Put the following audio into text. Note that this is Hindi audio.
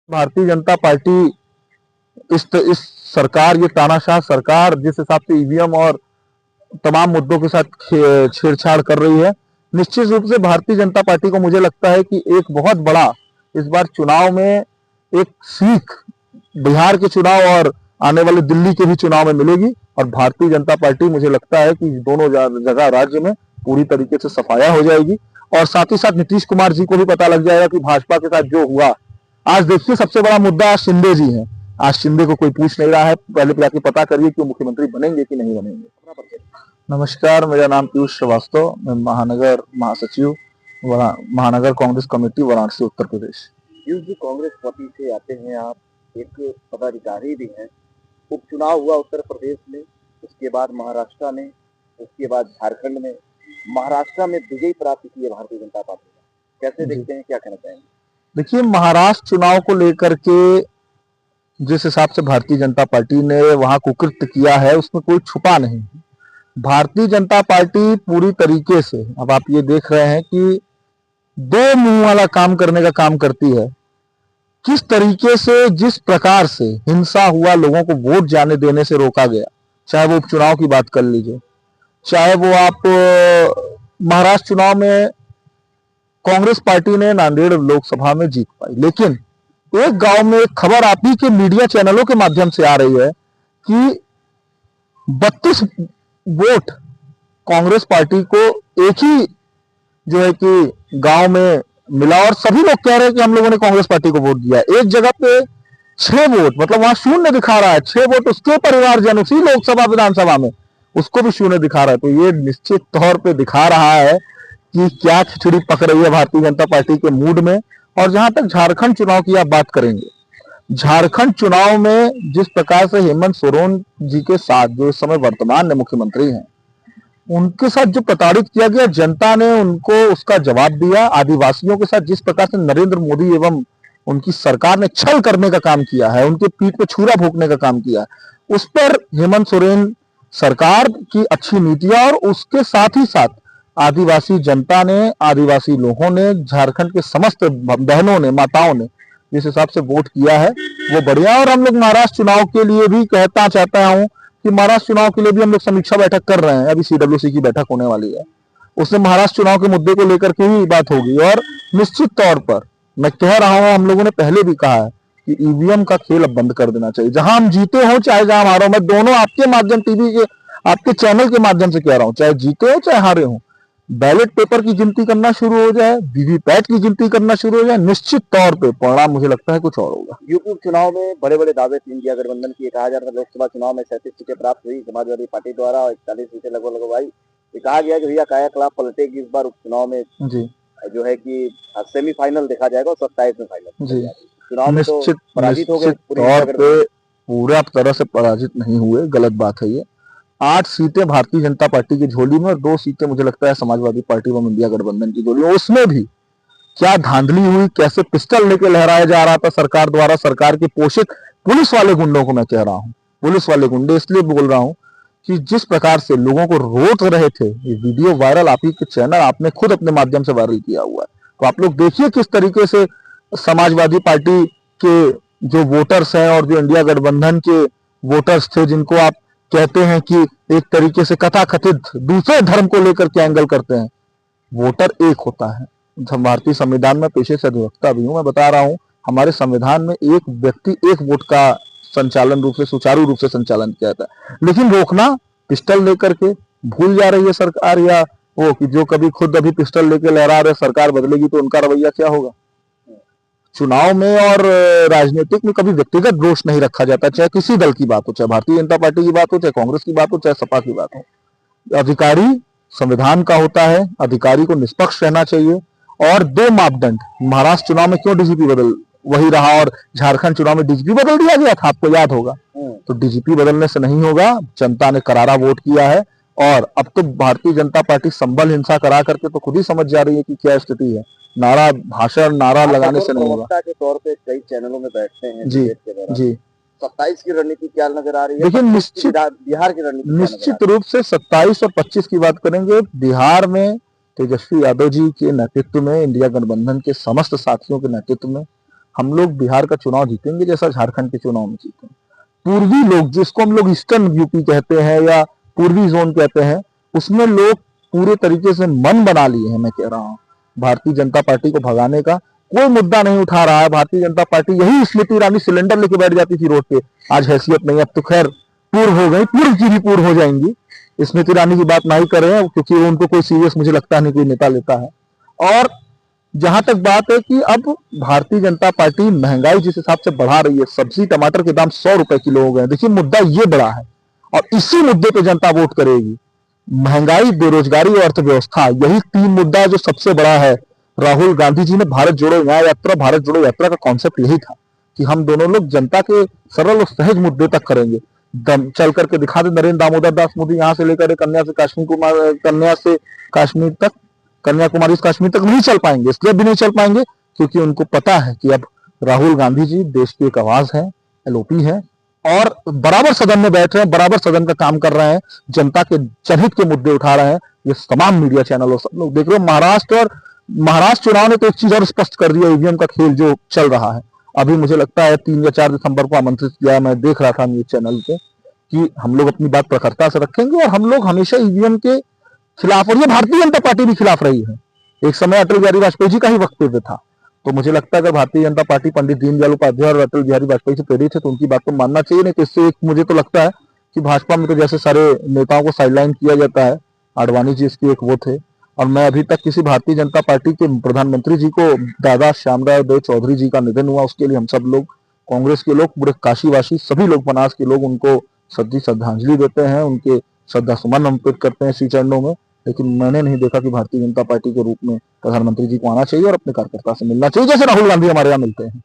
भारतीय जनता पार्टी इस सरकार, ये तानाशाह सरकार जिस हिसाब से ईवीएम और तमाम मुद्दों के साथ छेड़छाड़ कर रही है, निश्चित रूप से भारतीय जनता पार्टी को मुझे लगता है कि एक बहुत बड़ा इस बार चुनाव में एक सीख बिहार के चुनाव और आने वाले दिल्ली के भी चुनाव में मिलेगी। और भारतीय जनता पार्टी मुझे लगता है कि दोनों जगह राज्य में पूरी तरीके से सफाया हो जाएगी। और साथ ही साथ नीतीश कुमार जी को भी पता लग जाएगा कि भाजपा के साथ जो हुआ, आज देखिए सबसे बड़ा मुद्दा आज शिंदे जी हैं। आज शिंदे को कोई पूछ नहीं रहा है, पहले जाके पता करिए कि वो मुख्यमंत्री बनेंगे कि नहीं बनेंगे। नमस्कार, मेरा नाम पीयूष श्रीवास्तव, मैं महानगर महासचिव महानगर कांग्रेस कमेटी वाराणसी उत्तर प्रदेश। पीयूष जी, कांग्रेस पार्टी से आते हैं आप, एक पदाधिकारी भी हैं। उपचुनाव हुआ उत्तर प्रदेश में, उसके बाद महाराष्ट्र में, उसके बाद झारखंड में। महाराष्ट्र में विजय प्राप्त की है भारतीय जनता पार्टी ने, कैसे देखते हैं, क्या कहना चाहेंगे? देखिए, महाराष्ट्र चुनाव को लेकर के जिस हिसाब से भारतीय जनता पार्टी ने वहां कुकृत्य किया है, उसमें कोई छुपा नहीं। भारतीय जनता पार्टी पूरी तरीके से, अब आप ये देख रहे हैं कि दो मुंह वाला काम करने का काम करती है। किस तरीके से, जिस प्रकार से हिंसा हुआ, लोगों को वोट जाने देने से रोका गया, चाहे वो उपचुनाव की बात कर लीजिए, चाहे वो आप महाराष्ट्र चुनाव में कांग्रेस पार्टी ने नांदेड़ लोकसभा में जीत पाई, लेकिन एक गांव में एक खबर आप ही के मीडिया चैनलों के माध्यम से आ रही है कि 32 वोट कांग्रेस पार्टी को एक ही जो है कि गांव में मिला, और सभी लोग कह रहे हैं कि हम लोगों ने कांग्रेस पार्टी को वोट दिया। एक जगह पे 6 वोट, मतलब वहां शून्य दिखा रहा है, 6 वोट उसके परिवारजन उसी लोकसभा विधानसभा में, उसको भी शून्य दिखा रहा है। तो ये निश्चित तौर पे दिखा रहा है कि क्या खिचड़ी पक रही है भारतीय जनता पार्टी के मूड में। और जहां तक झारखंड चुनाव की आप बात करेंगे, झारखंड चुनाव में जिस प्रकार से हेमंत सोरेन जी के साथ, जो इस समय वर्तमान में मुख्यमंत्री हैं, उनके साथ जो प्रताड़ित किया गया, जनता ने उनको उसका जवाब दिया। आदिवासियों के साथ जिस प्रकार से नरेंद्र मोदी एवं उनकी सरकार ने छल करने का काम किया है, उनके पीठ पे छुरा भोंकने का काम किया है, उस पर हेमंत सोरेन सरकार की अच्छी नीतियां और उसके साथ ही साथ आदिवासी जनता ने, आदिवासी लोगों ने, झारखंड के समस्त बहनों ने, माताओं ने जिस हिसाब से वोट किया है वो बढ़िया। और हम लोग महाराष्ट्र चुनाव के लिए भी कहता चाहता हूं कि महाराष्ट्र चुनाव के लिए भी हम लोग समीक्षा बैठक कर रहे हैं। अभी सीडब्ल्यूसी की बैठक होने वाली है, उसमें महाराष्ट्र चुनाव के मुद्दे को लेकर के ही बात होगी। और निश्चित तौर पर मैं कह रहा हूं, हम लोगं ने पहले भी कहा है कि ईवीएम का खेल अब बंद कर देना चाहिए। जहां हम जीते हो चाहे जहां हारे हो, मैं दोनों आपके माध्यम, टीवी के आपके चैनल के माध्यम से कह रहा हूं, चाहे जीते हो चाहे हारे हो, बैलेट पेपर की गिनती करना शुरू हो जाए, वीवीपैट की गिनती करना शुरू हो जाए, निश्चित तौर पे परिणाम मुझे लगता है कुछ और होगा। यूपी चुनाव में बड़े बड़े दावे थे इंडिया गठबंधन की। कहा जा रहा था लोकसभा चुनाव में 37 सीटें प्राप्त हुई समाजवादी पार्टी द्वारा और 41 सीटें लगभग लगवाई। ये कहा गया कि भैया कायाकलाप पलटेगी इस बार उपचुनाव में, जी, जो है कि सेमीफाइनल देखा जाएगा और 27 में फाइनल। जी, चुनाव में तो पराजित हो गए तौर पे, पूरा तरह से पराजित नहीं हुए, गलत बात है ये। 8 सीटें भारतीय जनता पार्टी की झोली में और 2 सीटें मुझे लगता है समाजवादी पार्टी व इंडिया गठबंधन की झोली में। उसमें भी क्या धांधली हुई, कैसे पिस्टल लेके लहराया जा रहा था सरकार द्वारा, सरकार के पोषित पुलिस वाले गुंडों को मैं कह रहा हूं, पुलिस वाले गुंडे इसलिए बोल रहा हूं कि जिस प्रकार से लोगों को रोक रहे थे, ये वीडियो वायरल आप ही के चैनल, आपने खुद अपने माध्यम से वायरल किया हुआ है, तो आप लोग देखिए किस तरीके से समाजवादी पार्टी के जो वोटर्स हैं और जो इंडिया गठबंधन के वोटर्स थे, जिनको आप कहते हैं कि एक तरीके से कथाकथित दूसरे धर्म को लेकर के एंगल करते हैं, वोटर एक होता है। भारतीय संविधान में पेशे से अधिवक्ता भी हूं, मैं बता रहा हूं, हमारे संविधान में एक व्यक्ति एक वोट का संचालन रूप से, सुचारू रूप से संचालन किया जाता है। लेकिन रोकना पिस्टल लेकर के भूल जा रही है सरकार, या वो कि जो कभी खुद अभी पिस्टल लेकर लहरा रहे, सरकार बदलेगी तो उनका रवैया क्या होगा। चुनाव में और राजनीतिक में कभी व्यक्तिगत दोष नहीं रखा जाता, चाहे किसी दल की बात हो, चाहे भारतीय जनता पार्टी की बात हो, चाहे कांग्रेस की बात हो, चाहे सपा की बात हो। अधिकारी संविधान का होता है, अधिकारी को निष्पक्ष रहना चाहिए। और 2 मापदंड, महाराष्ट्र चुनाव में क्यों डीजीपी बदल वही रहा और झारखंड चुनाव में डीजीपी बदल दिया गया था, आपको याद होगा। तो डीजीपी बदलने से नहीं होगा, जनता ने करारा वोट किया है। और अब तो भारतीय जनता पार्टी संबल हिंसा करा करके तो खुद ही समझ जा रही है कि क्या स्थिति है। नारा, भाषण, नारा लगाने से नहीं होगा। के तौर पे कई चैनलों में बैठते हैं जी, जी। 27 की रणनीति क्या नजर आ रही है? देखिए, निश्चित बिहार की रणनीति निश्चित रूप से 27 और 25 की बात करेंगे। बिहार में तेजस्वी यादव जी के नेतृत्व में, इंडिया गठबंधन के समस्त साथियों के नेतृत्व में हम लोग बिहार का चुनाव जीतेंगे जैसा झारखंड के चुनाव में जीते। पूर्वी लोग, जिसको हम लोग ईस्टर्न यूपी कहते हैं या पूर्वी जोन कहते हैं, उसमें लोग पूरे तरीके से मन बना लिए हैं। मैं कह रहा हूँ भारतीय जनता पार्टी को भगाने का कोई मुद्दा नहीं उठा रहा है। भारतीय जनता पार्टी, यही स्मृति ईरानी सिलेंडर लेके बैठ जाती थी रोड पे, आज हैसियत नहीं। अब तो खैर पूर्व हो गई, पूर्व की भी पूर्व हो जाएंगी। स्मृति ईरानी की बात नहीं कर रहे हैं क्योंकि उनको कोई सीरियस मुझे लगता नहीं कोई नेता लेता है। और जहां तक बात है कि अब भारतीय जनता पार्टी महंगाई जिस हिसाब से बढ़ा रही है, सब्जी टमाटर के दाम 100 रुपए किलो हो गए। देखिए मुद्दा ये बड़ा है और इसी मुद्दे पे जनता वोट करेगी। महंगाई, बेरोजगारी और अर्थव्यवस्था, यही 3 मुद्दा जो सबसे बड़ा है। राहुल गांधी जी ने भारत जोड़ो यात्रा, भारत जोड़ो यात्रा का कॉन्सेप्ट यही था कि हम दोनों लोग जनता के सरल और सहज मुद्दे तक करेंगे। चल करके दिखा दे नरेंद्र दामोदर दास मोदी, यहाँ से लेकर कन्या से काश्मीर तक, कन्याकुमारी से कश्मीर तक नहीं चल पाएंगे। इसलिए भी नहीं चल पाएंगे क्योंकि उनको पता है कि अब राहुल गांधी जी देश की एक आवाज है, एलओपी है और बराबर सदन में बैठ रहे हैं, बराबर सदन का काम कर रहे हैं, जनता के जनहित के मुद्दे उठा रहे हैं। ये तमाम मीडिया चैनल और सब लोग देख रहे हो। महाराष्ट्र चुनाव ने तो एक चीज और स्पष्ट कर दिया, ईवीएम का खेल जो चल रहा है। अभी मुझे लगता है 3 या 4 दिसंबर को आमंत्रित किया, मैं देख रहा था न्यूज चैनल पे, कि हम लोग अपनी बात प्रखरता से रखेंगे और हम लोग हमेशा ईवीएम के खिलाफ, और ये भारतीय जनता पार्टी भी खिलाफ रही है। एक समय अटल बिहारी वाजपेयी जी का ही वक्तव्य था। तो मुझे लगता है अगर भारतीय जनता पार्टी पंडित दीनदयाल उपाध्याय और अटल बिहारी वाजपेयी से प्रेरित है तो उनकी बात को मानना चाहिए। नहीं तो इससे मुझे तो लगता है कि भाजपा में तो जैसे सारे नेताओं को साइडलाइन किया जाता है, आडवाणी जी इसकी एक वो थे। और मैं अभी तक किसी भारतीय जनता पार्टी के प्रधानमंत्री जी को, दादा श्यामराव देव चौधरी जी का निधन हुआ, उसके लिए हम सब लोग, कांग्रेस के लोग, पूरे काशीवासी सभी लोग, बनास के लोग उनको सच्ची श्रद्धांजलि देते हैं, उनके श्रद्धा सुमन अर्पित करते हैं श्री चरणों में। लेकिन मैंने नहीं देखा कि भारतीय जनता पार्टी के रूप में प्रधानमंत्री जी को आना चाहिए और अपने कार्यकर्ता से मिलना चाहिए जैसे राहुल गांधी हमारे यहाँ मिलते हैं।